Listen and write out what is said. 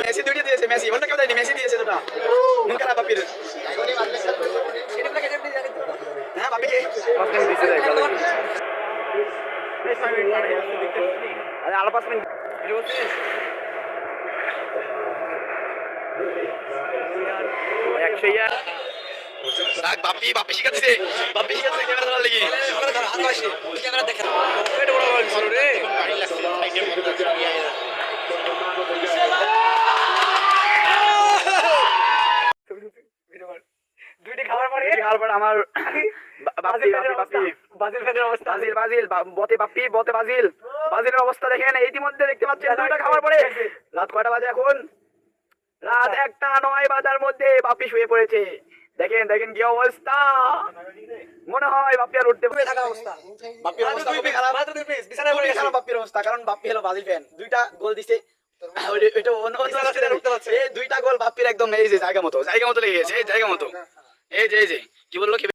Messi দুইটা দিয়েছে, Messi অন্য কেউ দেয়নি, মেসি দিয়েছে দুটা। মন খারাপ বাপির। হ্যাঁ বাপিকে দিয়েছে। আরে আলো 5 মিনিট বাপি বাপি শিখাচ্ছে, বাপি শিখাচ্ছে ক্যামেরা ধরার লাগি। ক্যামেরা দেখে দুইটা খাওয়ার পরে আমার বাজিলের অবস্থা দেখেন। ইতিমধ্যে দেখতে পাচ্ছেন দুইটা খাওয়ার পরে রাত কয়টা বাজে এখন? রাত 1:09 বাজার মধ্যে বাপি শুয়ে পড়েছে। দেখেন দেখেন কি অবস্থা, মনে হয় বাপি আর উঠতে থাকা অবস্থা। বাপির অবস্থা খুবই খারাপ, বাপির অবস্থা, কারণ বাপি হলো ব্রাজিল ফ্যান, দুইটা গোল দিছে। দুইটা গোল বাপির একদম এই যে জায়গা মতো লেগে গেছে, এই জায়গা মতো, এই যে কি বললো কি